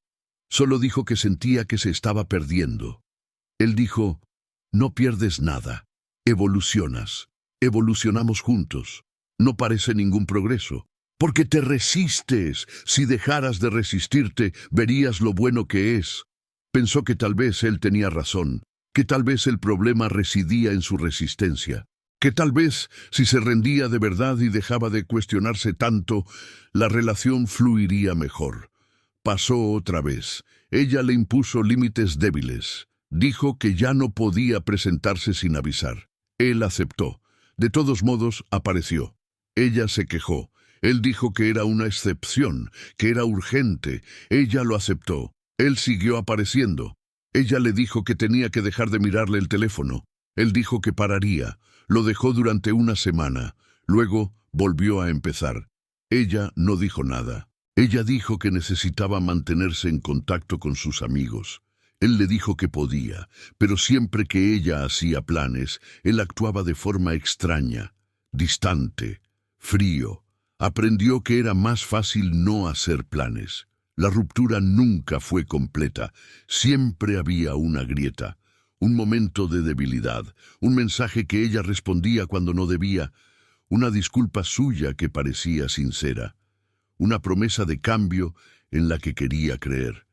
Solo dijo que sentía que se estaba perdiendo. Él dijo, «No pierdes nada. Evolucionas. Evolucionamos juntos. No parece ningún progreso. Porque te resistes. Si dejaras de resistirte, verías lo bueno que es». Pensó que tal vez él tenía razón, que tal vez el problema residía en su resistencia, que tal vez, si se rendía de verdad y dejaba de cuestionarse tanto, la relación fluiría mejor. Pasó otra vez. Ella le impuso límites débiles. Dijo que ya no podía presentarse sin avisar. Él aceptó. De todos modos, apareció. Ella se quejó. Él dijo que era una excepción, que era urgente. Ella lo aceptó. Él siguió apareciendo. Ella le dijo que tenía que dejar de mirarle el teléfono. Él dijo que pararía. Lo dejó durante una semana. Luego volvió a empezar. Ella no dijo nada. Ella dijo que necesitaba mantenerse en contacto con sus amigos. Él le dijo que podía, pero siempre que ella hacía planes, él actuaba de forma extraña, distante, frío. Aprendió que era más fácil no hacer planes. La ruptura nunca fue completa. Siempre había una grieta, un momento de debilidad, un mensaje que ella respondía cuando no debía, una disculpa suya que parecía sincera, una promesa de cambio en la que quería creer.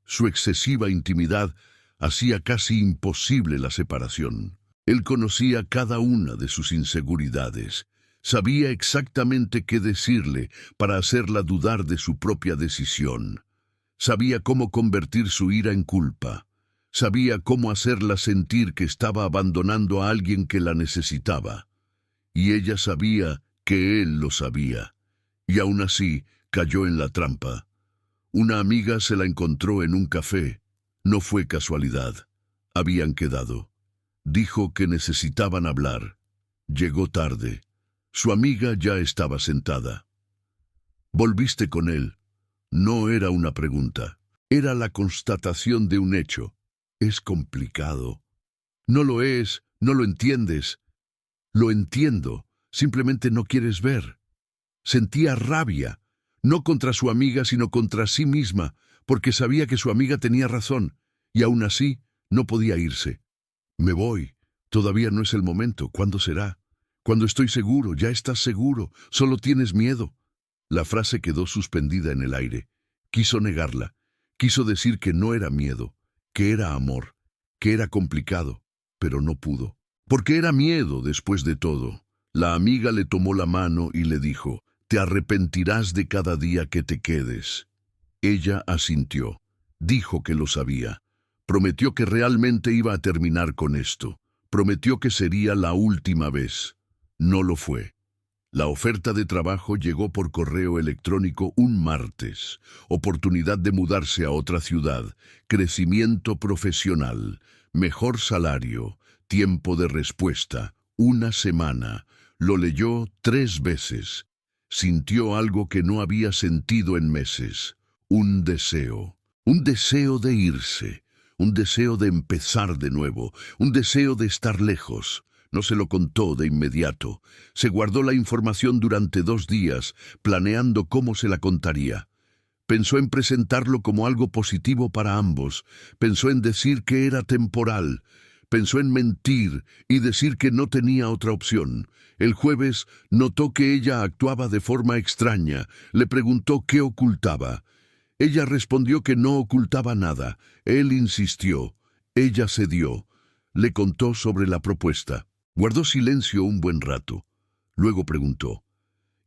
Su excesiva intimidad hacía casi imposible la separación. Él conocía cada una de sus inseguridades. Sabía exactamente qué decirle para hacerla dudar de su propia decisión. Sabía cómo convertir su ira en culpa. Sabía cómo hacerla sentir que estaba abandonando a alguien que la necesitaba. Y ella sabía que él lo sabía. Y aún así cayó en la trampa. Una amiga se la encontró en un café. No fue casualidad. Habían quedado. Dijo que necesitaban hablar. Llegó tarde. Su amiga ya estaba sentada. «¿Volviste con él?» No era una pregunta. Era la constatación de un hecho. «Es complicado». «No lo es, no lo entiendes». «Lo entiendo. Simplemente no quieres ver». Sentía rabia, no contra su amiga, sino contra sí misma, porque sabía que su amiga tenía razón, y aún así no podía irse. Me voy. Todavía no es el momento. ¿Cuándo será? Cuando estoy seguro, ya estás seguro, solo tienes miedo. La frase quedó suspendida en el aire. Quiso negarla. Quiso decir que no era miedo, que era amor, que era complicado, pero no pudo. Porque era miedo después de todo. La amiga le tomó la mano y le dijo, «Te arrepentirás de cada día que te quedes». Ella asintió. Dijo que lo sabía. Prometió que realmente iba a terminar con esto. Prometió que sería la última vez. No lo fue. La oferta de trabajo llegó por correo electrónico un martes. Oportunidad de mudarse a otra ciudad. Crecimiento profesional. Mejor salario. Tiempo de respuesta. 1 semana. Lo leyó 3 veces. Sintió algo que no había sentido en meses. Un deseo. Un deseo de irse. Un deseo de empezar de nuevo. Un deseo de estar lejos. No se lo contó de inmediato. Se guardó la información durante 2 días, planeando cómo se la contaría. Pensó en presentarlo como algo positivo para ambos. Pensó en decir que era temporal. Pensó en mentir y decir que no tenía otra opción. El jueves notó que ella actuaba de forma extraña. Le preguntó qué ocultaba. Ella respondió que no ocultaba nada. Él insistió. Ella cedió. Le contó sobre la propuesta. Guardó silencio un buen rato. Luego preguntó,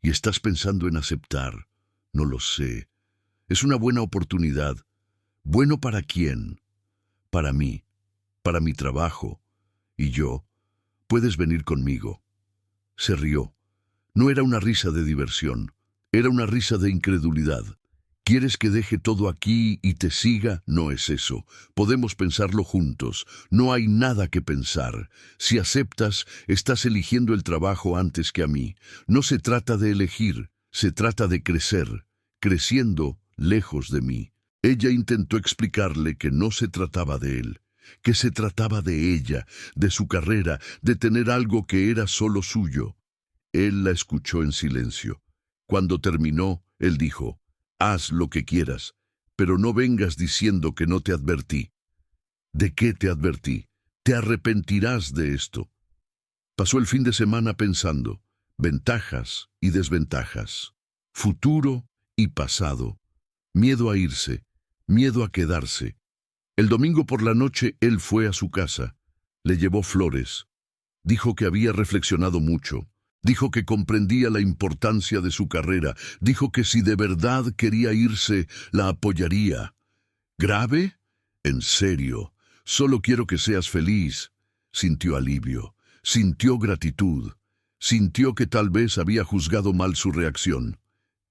«¿Y estás pensando en aceptar?» «No lo sé. Es una buena oportunidad». «¿Bueno para quién?» «Para mí, para mi trabajo. Y yo, puedes venir conmigo». Se rió. No era una risa de diversión. Era una risa de incredulidad. ¿Quieres que deje todo aquí y te siga? No es eso. Podemos pensarlo juntos. No hay nada que pensar. Si aceptas, estás eligiendo el trabajo antes que a mí. No se trata de elegir, se trata de crecer, creciendo lejos de mí. Ella intentó explicarle que no se trataba de él, que se trataba de ella, de su carrera, de tener algo que era solo suyo. Él la escuchó en silencio. Cuando terminó, él dijo, «Haz lo que quieras, pero no vengas diciendo que no te advertí». «¿De qué te advertí? Te arrepentirás de esto». Pasó el fin de semana pensando, ventajas y desventajas, futuro y pasado, miedo a irse, miedo a quedarse. El domingo por la noche él fue a su casa, le llevó flores, dijo que había reflexionado mucho. Dijo que comprendía la importancia de su carrera. Dijo que si de verdad quería irse, la apoyaría. ¿Grave? En serio. Solo quiero que seas feliz. Sintió alivio. Sintió gratitud. Sintió que tal vez había juzgado mal su reacción.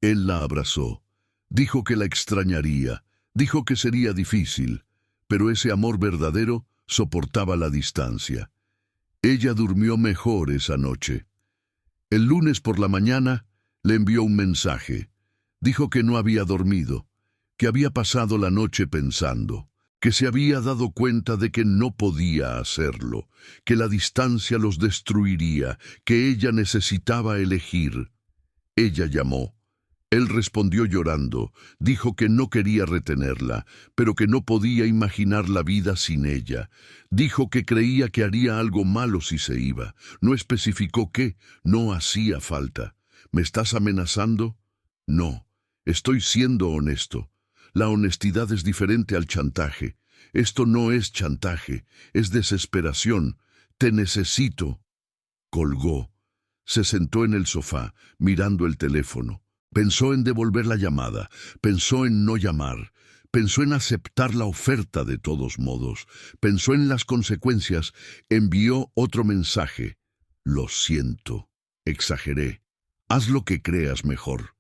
Él la abrazó. Dijo que la extrañaría. Dijo que sería difícil. Pero ese amor verdadero soportaba la distancia. Ella durmió mejor esa noche. El lunes por la mañana le envió un mensaje. Dijo que no había dormido, que había pasado la noche pensando, que se había dado cuenta de que no podía hacerlo, que la distancia los destruiría, que ella necesitaba elegir. Ella llamó. Él respondió llorando, dijo que no quería retenerla, pero que no podía imaginar la vida sin ella. Dijo que creía que haría algo malo si se iba. No especificó qué, no hacía falta. ¿Me estás amenazando? No, estoy siendo honesto. La honestidad es diferente al chantaje. Esto no es chantaje, es desesperación. Te necesito. Colgó. Se sentó en el sofá, mirando el teléfono. Pensó en devolver la llamada, pensó en no llamar, pensó en aceptar la oferta de todos modos, pensó en las consecuencias, envió otro mensaje. Lo siento, exageré. Haz lo que creas mejor.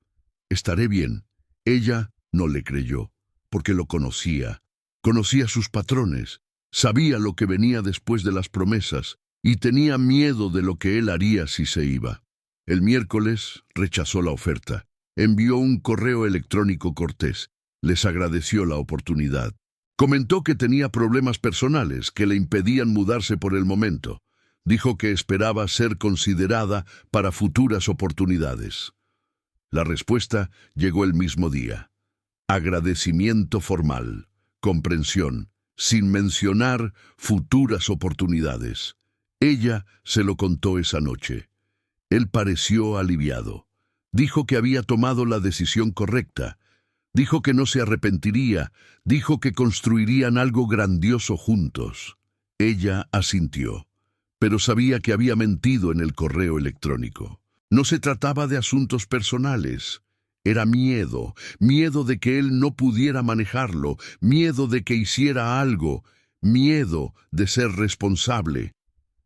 Estaré bien. Ella no le creyó, porque lo conocía. Conocía sus patrones, sabía lo que venía después de las promesas y tenía miedo de lo que él haría si se iba. El miércoles rechazó la oferta. Envió un correo electrónico cortés. Les agradeció la oportunidad. Comentó que tenía problemas personales que le impedían mudarse por el momento. Dijo que esperaba ser considerada para futuras oportunidades. La respuesta llegó el mismo día. Agradecimiento formal, comprensión, sin mencionar futuras oportunidades. Ella se lo contó esa noche. Él pareció aliviado. Dijo que había tomado la decisión correcta. Dijo que no se arrepentiría. Dijo que construirían algo grandioso juntos. Ella asintió, pero sabía que había mentido en el correo electrónico. No se trataba de asuntos personales. Era miedo, miedo de que él no pudiera manejarlo, miedo de que hiciera algo, miedo de ser responsable.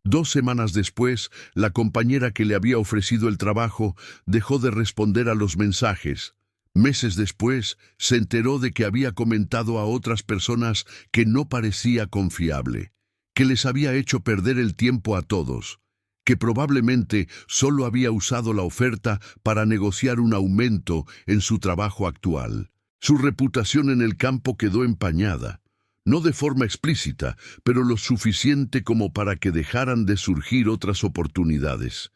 2 semanas después, la compañera que le había ofrecido el trabajo dejó de responder a los mensajes. Meses después, se enteró de que había comentado a otras personas que no parecía confiable, que les había hecho perder el tiempo a todos, que probablemente solo había usado la oferta para negociar un aumento en su trabajo actual. Su reputación en el campo quedó empañada. No de forma explícita, pero lo suficiente como para que dejaran de surgir otras oportunidades.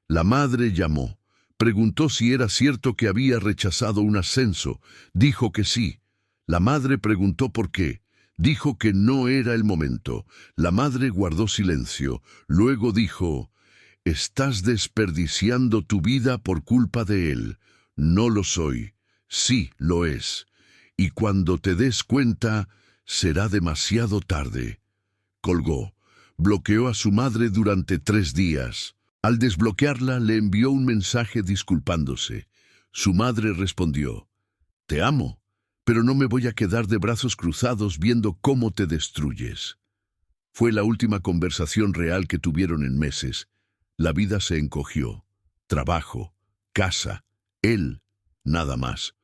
La madre llamó, preguntó si era cierto que había rechazado un ascenso. Dijo que sí. La madre preguntó por qué. Dijo que no era el momento. La madre guardó silencio. Luego dijo: «Estás desperdiciando tu vida por culpa de él». «No lo soy». «Sí, lo es. Y cuando te des cuenta, será demasiado tarde». Colgó. Bloqueó a su madre durante 3 días. Al desbloquearla, le envió un mensaje disculpándose. Su madre respondió: «Te amo, pero no me voy a quedar de brazos cruzados viendo cómo te destruyes». Fue la última conversación real que tuvieron en meses. La vida se encogió. Trabajo, casa, él, nada más.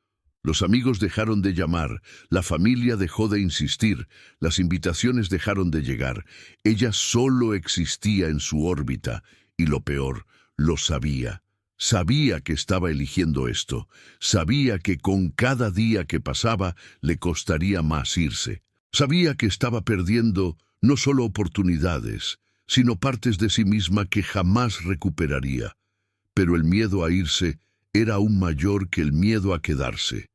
Los amigos dejaron de llamar, la familia dejó de insistir, las invitaciones dejaron de llegar. Ella solo existía en su órbita, y lo peor, lo sabía. Sabía que estaba eligiendo esto. Sabía que con cada día que pasaba le costaría más irse. Sabía que estaba perdiendo no solo oportunidades, sino partes de sí misma que jamás recuperaría. Pero el miedo a irse era aún mayor que el miedo a quedarse.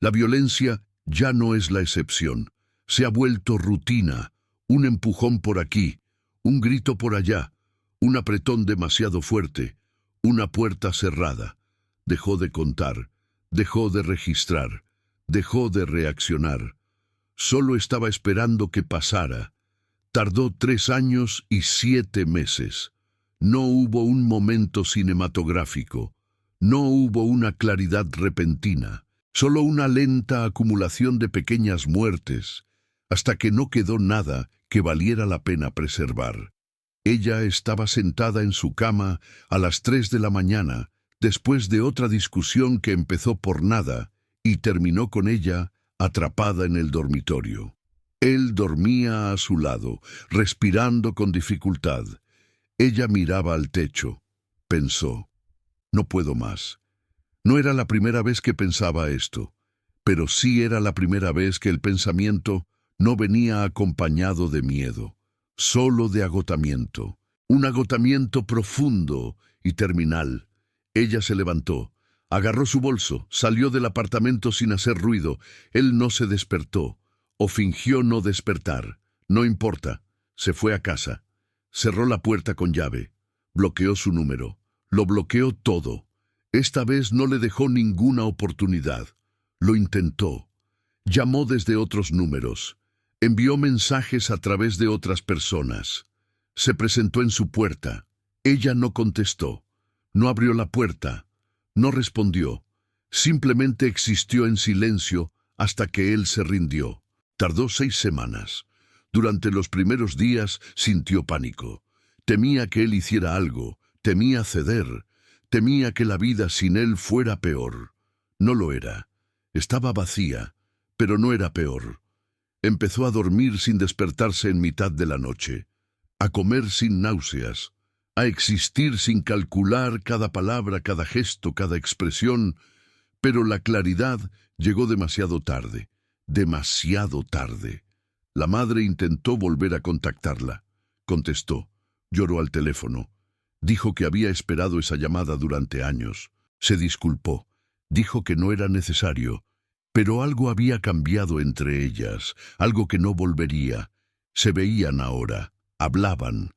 La violencia ya no es la excepción. Se ha vuelto rutina, un empujón por aquí, un grito por allá, un apretón demasiado fuerte, una puerta cerrada. Dejó de contar, dejó de registrar, dejó de reaccionar. Solo estaba esperando que pasara. Tardó 3 años y 7 meses. No hubo un momento cinematográfico. No hubo una claridad repentina. Solo una lenta acumulación de pequeñas muertes, hasta que no quedó nada que valiera la pena preservar. Ella estaba sentada en su cama a las 3 de la mañana, después de otra discusión que empezó por nada y terminó con ella atrapada en el dormitorio. Él dormía a su lado, respirando con dificultad. Ella miraba al techo. Pensó: «No puedo más». No era la primera vez que pensaba esto, pero sí era la primera vez que el pensamiento no venía acompañado de miedo, solo de agotamiento. Un agotamiento profundo y terminal. Ella se levantó, agarró su bolso, salió del apartamento sin hacer ruido. Él no se despertó, o fingió no despertar. No importa, se fue a casa. Cerró la puerta con llave, bloqueó su número, lo bloqueó todo. Esta vez no le dejó ninguna oportunidad. Lo intentó. Llamó desde otros números. Envió mensajes a través de otras personas. Se presentó en su puerta. Ella no contestó. No abrió la puerta. No respondió. Simplemente existió en silencio hasta que él se rindió. Tardó 6 semanas. Durante los primeros días sintió pánico. Temía que él hiciera algo. Temía ceder. Temía que la vida sin él fuera peor. No lo era. Estaba vacía, pero no era peor. Empezó a dormir sin despertarse en mitad de la noche, a comer sin náuseas, a existir sin calcular cada palabra, cada gesto, cada expresión. Pero la claridad llegó demasiado tarde, demasiado tarde. La madre intentó volver a contactarla. Contestó, lloró al teléfono. Dijo que había esperado esa llamada durante años. Se disculpó. Dijo que no era necesario, pero algo había cambiado entre ellas, algo que no volvería. Se veían ahora, hablaban,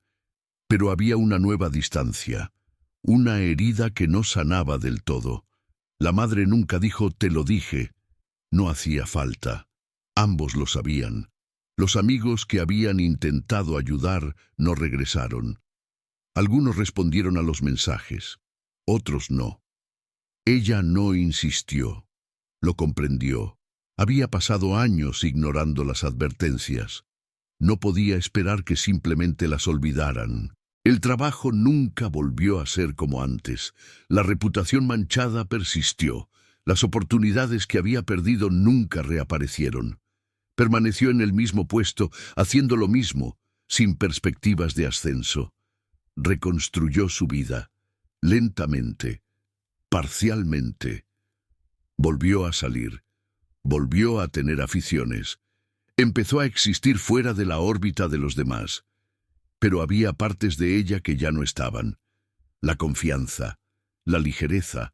pero había una nueva distancia, una herida que no sanaba del todo. La madre nunca dijo «te lo dije». No hacía falta. Ambos lo sabían. Los amigos que habían intentado ayudar no regresaron. Algunos respondieron a los mensajes, otros no. Ella no insistió. Lo comprendió. Había pasado años ignorando las advertencias. No podía esperar que simplemente las olvidaran. El trabajo nunca volvió a ser como antes. La reputación manchada persistió. Las oportunidades que había perdido nunca reaparecieron. Permaneció en el mismo puesto, haciendo lo mismo, sin perspectivas de ascenso. Reconstruyó su vida, lentamente, parcialmente. Volvió a salir, volvió a tener aficiones. Empezó a existir fuera de la órbita de los demás. Pero había partes de ella que ya no estaban. La confianza, la ligereza,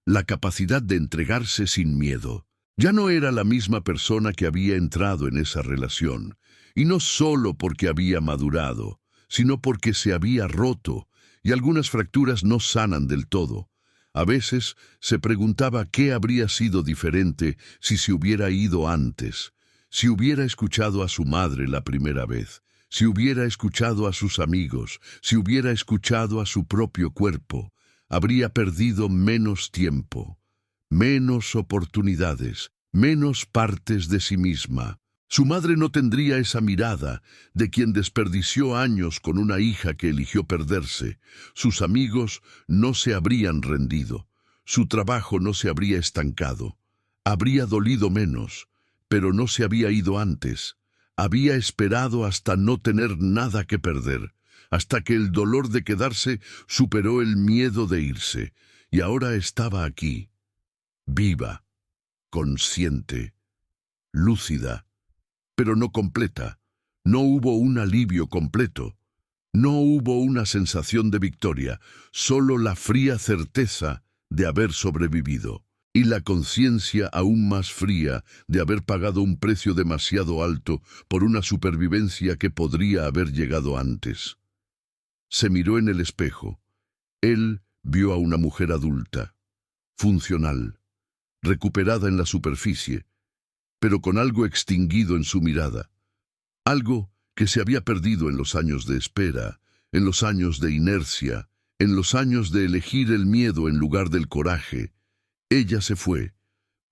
la capacidad de entregarse sin miedo. Ya no era la misma persona que había entrado en esa relación, y no solo porque había madurado, sino porque se había roto, y algunas fracturas no sanan del todo. A veces se preguntaba qué habría sido diferente si se hubiera ido antes, si hubiera escuchado a su madre la primera vez, si hubiera escuchado a sus amigos, si hubiera escuchado a su propio cuerpo. Habría perdido menos tiempo, menos oportunidades, menos partes de sí misma. Su madre no tendría esa mirada de quien desperdició años con una hija que eligió perderse. Sus amigos no se habrían rendido. Su trabajo no se habría estancado. Habría dolido menos, pero no se había ido antes. Había esperado hasta no tener nada que perder, hasta que el dolor de quedarse superó el miedo de irse, y ahora estaba aquí, viva, consciente, lúcida, pero no completa. No hubo un alivio completo. No hubo una sensación de victoria, solo la fría certeza de haber sobrevivido, y la conciencia aún más fría de haber pagado un precio demasiado alto por una supervivencia que podría haber llegado antes. Se miró en el espejo. Él vio a una mujer adulta, funcional, recuperada en la superficie, pero con algo extinguido en su mirada. Algo que se había perdido en los años de espera, en los años de inercia, en los años de elegir el miedo en lugar del coraje. Ella se fue,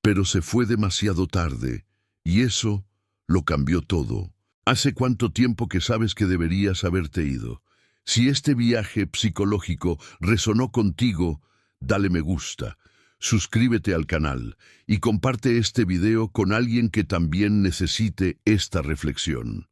pero se fue demasiado tarde, y eso lo cambió todo. ¿Hace cuánto tiempo que sabes que deberías haberte ido? Si este viaje psicológico resonó contigo, dale me gusta, suscríbete al canal y comparte este video con alguien que también necesite esta reflexión.